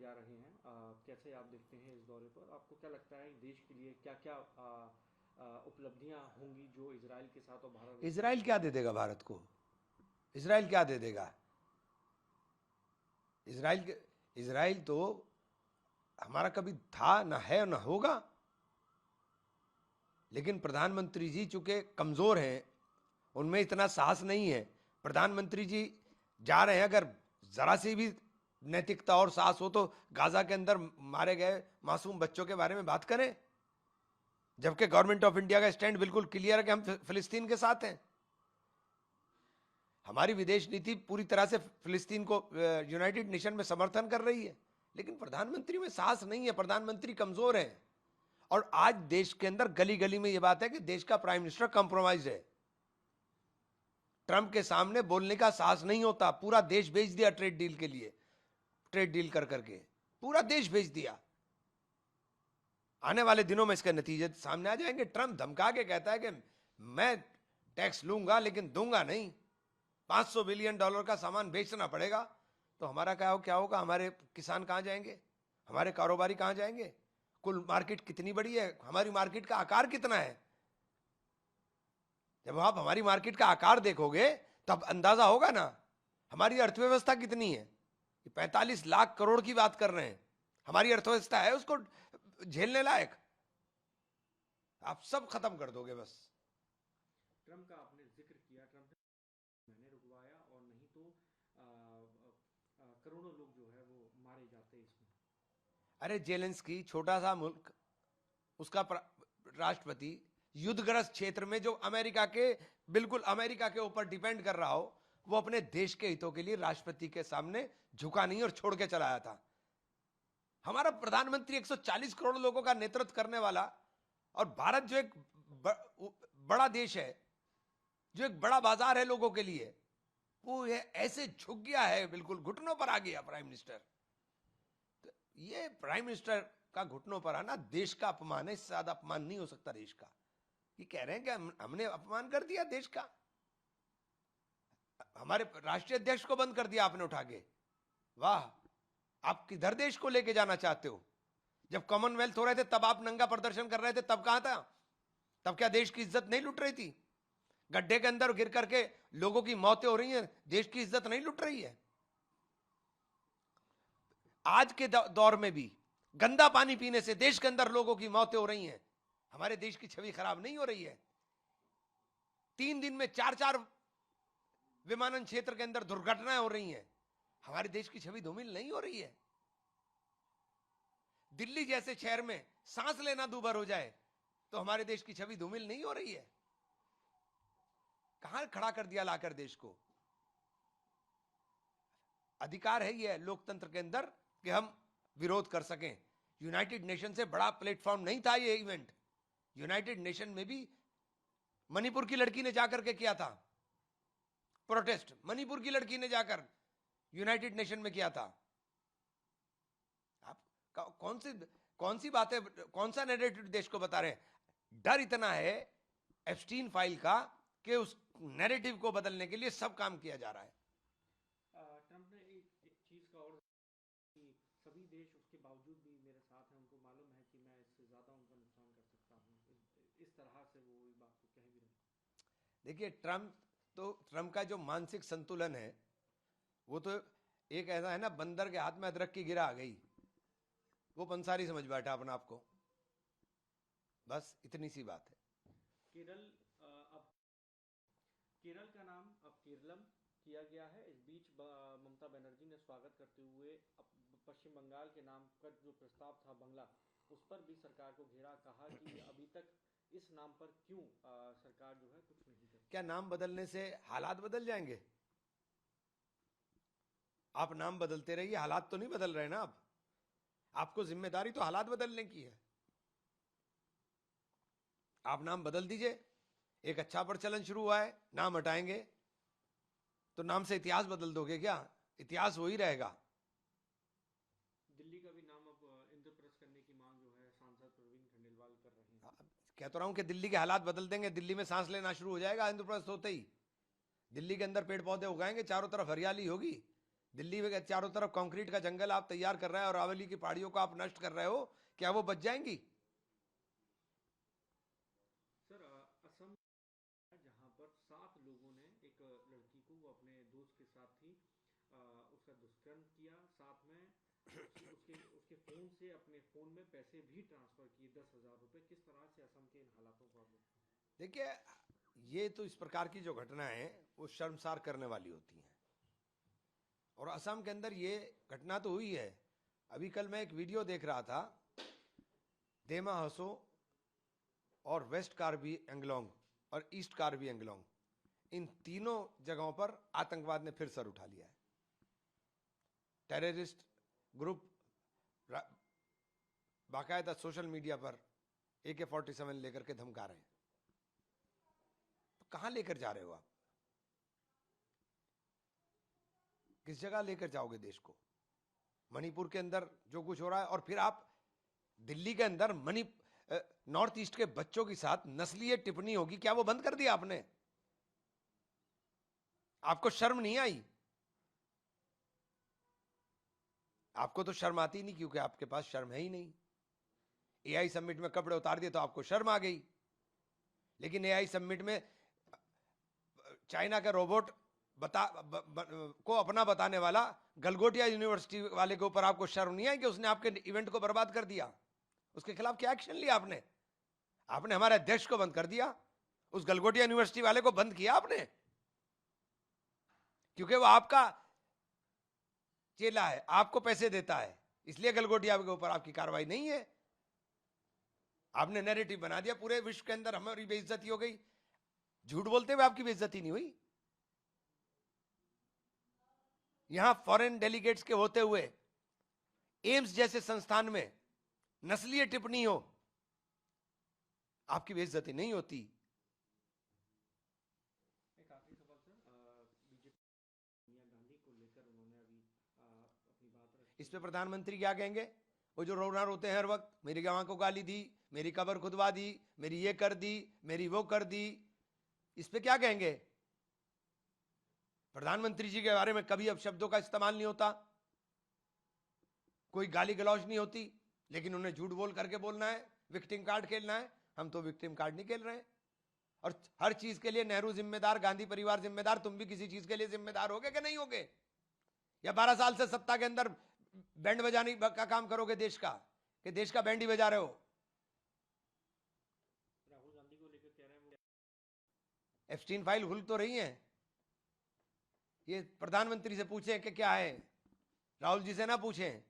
जा रहे हैं, कैसे आप देखते हैं इस दौरे पर? आपको क्या लगता है देश के लिए क्या क्या उपलब्धियां होंगी जो इजराइल के साथ और भारत के इजराइल साथ? क्या दे देगा भारत को? इजराइल क्या दे देगा? इजराइल तो हमारा कभी था ना, है ना होगा। लेकिन प्रधानमंत्री जी चूंकि कमजोर हैं, उनमें इतना साहस नहीं है। प्रधानमंत्री जी जा रहे हैं, अगर जरा सी भी नैतिकता और साहस हो तो गाजा के अंदर मारे गए मासूम बच्चों के बारे में बात करें, जबकि गवर्नमेंट ऑफ इंडिया का स्टैंड बिल्कुल क्लियर है कि हम फिलिस्तीन के साथ हैं। हमारी विदेश नीति पूरी तरह से फिलिस्तीन को यूनाइटेड नेशन में समर्थन कर रही है, लेकिन प्रधानमंत्री में साहस नहीं है, प्रधानमंत्री कमजोर है। और आज देश के अंदर गली गली में यह बात है कि देश का प्राइम मिनिस्टर कॉम्प्रोमाइज है। ट्रंप के सामने बोलने का साहस नहीं होता। पूरा देश भेज दिया ट्रेड डील के लिए, ट्रेड डील कर करके पूरा देश भेज दिया। आने वाले दिनों में इसके नतीजे सामने आ जाएंगे। ट्रंप धमका के कहता है कि मैं टैक्स लूंगा लेकिन दूंगा नहीं, $500 बिलियन का सामान बेचना पड़ेगा। तो हमारा क्या होगा? हमारे किसान कहां जाएंगे? हमारे कारोबारी कहां जाएंगे? कुल मार्केट कितनी बड़ी है? हमारी मार्केट का आकार कितना है? जब आप हमारी मार्केट का आकार देखोगे तब अंदाजा होगा ना हमारी अर्थव्यवस्था कितनी है। 45 लाख करोड़ की बात कर रहे हैं, हमारी अर्थव्यवस्था है उसको झेलने लायक? आप सब खत्म कर दोगे बस। ट्रंप का आपने जिक्र किया, ट्रंप ने मैंने रुकवाया और नहीं तो करोड़ों लोग जो है वो मारे जाते इसमें। अरे जेलेंस्की छोटा सा मुल्क, उसका राष्ट्रपति युद्धग्रस्त क्षेत्र में जो अमेरिका के बिल्कुल अमेरिका के ऊपर डिपेंड कर रहा हो, वो अपने देश के हितों के लिए राष्ट्रपति के सामने झुका नहीं और छोड़ के चला आया था। हमारा प्रधानमंत्री 140 करोड़ लोगों का नेतृत्व करने वाला, और भारत जो एक बड़ा देश है, जो एक बड़ा बाजार है लोगों के लिए, वो ये ऐसे झुक गया है, बिल्कुल घुटनों पर आ गया प्राइम मिनिस्टर। तो ये प्राइम मिनिस्टर का घुटनों पर आना देश का अपमान है। इससे ज्यादा अपमान नहीं हो सकता देश का। ये कह रहे हैं कि हमने अपमान कर दिया देश का। हमारे राष्ट्रीय अध्यक्ष को बंद कर दिया आपने उठा के। वाह, आप किधर देश को लेके जाना चाहते हो? जब कॉमनवेल्थ हो रहे थे तब आप नंगा प्रदर्शन कर रहे थे, तब कहां था? तब क्या देश की इज्जत नहीं लुट रही थी? गड्ढे के अंदर गिर करके लोगों की मौतें हो रही हैं, देश की इज्जत नहीं लुट रही है? आज के दौर में भी गंदा पानी पीने से देश के अंदर लोगों की मौतें हो रही हैं, हमारे देश की छवि खराब नहीं हो रही है? 3 दिन में 4-4 विमानन क्षेत्र के अंदर दुर्घटनाएं हो रही हैं, हमारे देश की छवि धूमिल नहीं हो रही है? दिल्ली जैसे शहर में सांस लेना दूभर हो जाए तो हमारे देश की छवि धूमिल नहीं हो रही है? कहां खड़ा कर दिया लाकर देश को? अधिकार है यह लोकतंत्र के अंदर कि हम विरोध कर सकें। यूनाइटेड नेशन से बड़ा प्लेटफॉर्म नहीं था यह इवेंट। यूनाइटेड नेशन में भी मणिपुर की लड़की ने जाकर के किया था प्रोटेस्ट, मणिपुर की लड़की ने जाकर यूनाइटेड नेशन में किया था। आप कौन सी बातें, कौन सा नैरेटिव देश को बता रहे हैं? डर इतना है एप्स्टीन फाइल का कि उस नैरेटिव को बदलने के लिए सब काम किया जा रहा है। ट्रंप ने एक चीज का और कि सभी देश उसके बावजूद भी मेरे साथ हैं, उनको मालूम है कि मैं इससे ज्यादा उनका नुकसान कर सकता हूँ, इस तरह से वो इस बात को कह भी रहे। देखिए ट्रंप का जो मानसिक संतुलन है वो तो एक ऐसा है ना, बंदर के हाथ में अदरक की गिरा आ गई, वो पंसारी समझ बैठा अपना आपको। बस इतनी सी बात है। केरल, अब केरल का नाम अब केरलम किया गया है। इस बीच ममता बनर्जी ने स्वागत करते हुए पश्चिम बंगाल के नाम का जो प्रस्ताव था बंगला, उस पर भी सरकार को घेरा, कहा कि अभी तक इस नाम पर क्यों सरकार जो है कुछ नहीं करती। क्या नाम बदलने से हालात बदल जाएंगे? आप नाम बदलते रहिए, हालात तो नहीं बदल रहे ना। आपको जिम्मेदारी तो हालात बदलने की है। आप नाम बदल दीजिए। एक अच्छा प्रचलन शुरू हुआ है, नाम हटाएंगे तो नाम से इतिहास बदल दोगे क्या? इतिहास वही रहेगा। दिल्ली का भी नाम अब इंद्रप्रस्थ करने की मांग जो है सांसद प्रवीण खंडेलवाल कर रहे हैं। कह तो रहा हूं कि दिल्ली के हालात बदल देंगे, दिल्ली में सांस लेना शुरू हो जाएगा इंद्रप्रस्थ होते ही। दिल्ली के अंदर पेड़ पौधे उगाएंगे, चारों तरफ हरियाली होगी, दिल्ली में चारों तरफ कंक्रीट का जंगल आप तैयार कर रहे हैं और अरावली की पहाड़ियों को आप नष्ट कर रहे हो, क्या वो बच जाएंगी? सर असम जहाँ पर 7 लोगों ने एक लड़की को, वो अपने दोस्त के साथ थी, उसका दुष्कर्म किया, साथ में उसके उसके फ़ोन से अपने फ़ोन में पैसे भी ट्रांसफ़र किए, 10,000 रुपये। किस तरह से असम के इन हालातों को आप देखते हैं? देखिए, ये तो इस प्रकार की जो घटनाएं हैं वो शर्मसार करने वाली होती हैं, और असम के अंदर ये घटना तो हुई है। अभी कल मैं एक वीडियो देख रहा था, देमा हसो और वेस्ट कार्बी एंगलोंग और ईस्ट कार्बी एंगलोंग, इन तीनों जगहों पर आतंकवाद ने फिर सर उठा लिया है। टेररिस्ट ग्रुप बाकायदा सोशल मीडिया पर AK-47 लेकर के धमका रहे हैं। तो कहां लेकर जा रहे हो आप? किस जगह लेकर जाओगे देश को? मणिपुर के अंदर जो कुछ हो रहा है, और फिर आप दिल्ली के अंदर नॉर्थ ईस्ट के बच्चों के साथ नस्लीय टिप्पणी होगी, क्या वो बंद कर दिया आपने? आपको शर्म नहीं आई? आपको तो शर्म आती नहीं, क्योंकि आपके पास शर्म है ही नहीं। AI समिट में कपड़े उतार दिए तो आपको शर्म आ गई, लेकिन AI समिट में चाइना का रोबोट को अपना बताने वाला गलगोटिया यूनिवर्सिटी वाले के ऊपर आपको शर्म नहीं आई कि उसने आपके इवेंट को बर्बाद कर दिया? उसके खिलाफ क्या एक्शन लिया आपने? आपने हमारे अध्यक्ष को बंद कर दिया, उस गलगोटिया यूनिवर्सिटी वाले को बंद किया आपने, क्योंकि वो आपका चेला है, आपको पैसे देता है, इसलिए गलगोटिया के ऊपर आपकी कार्रवाई नहीं है। आपने नैरेटिव बना दिया पूरे विश्व के अंदर हमारी बेइज्जती हो गई। झूठ बोलते हुए आपकी बेइज्जती नहीं हुई। यहां फॉरेन डेलीगेट्स के होते हुए एम्स जैसे संस्थान में नस्लीय टिप्पणी हो, आपकी बेइज्जती नहीं होती। एक आखिरी सवाल सर, बीजेपी सोनिया गांधी को लेकर उन्होंने अभी अपनी बात रखी। इस पे प्रधानमंत्री क्या कहेंगे? वो जो रोना रोते हैं हर वक्त, मेरी गवां को गाली दी, मेरी कब्र खुदवा दी, मेरी ये कर दी, मेरी वो कर दी, इस पे क्या कहेंगे? प्रधानमंत्री जी के बारे में कभी अब शब्दों का इस्तेमाल नहीं होता, कोई गाली गलौज नहीं होती, लेकिन उन्हें झूठ बोल करके बोलना है, विक्टिम कार्ड खेलना है। हम तो विक्टिम कार्ड नहीं खेल रहे हैं, और हर चीज के लिए नेहरू जिम्मेदार, गांधी परिवार जिम्मेदार। तुम भी किसी चीज के लिए जिम्मेदार होगे कि नहीं होगे? या 12 साल से सत्ता के अंदर बैंड बजाने का काम करोगे देश का, कि देश का बैंड ही बजा रहे हो? राहुल गांधी को लेकर कह रहे हैं एप्स्टीन फाइल खुल तो रही है, ये प्रधानमंत्री से पूछें कि क्या है, राहुल जी से ना पूछें।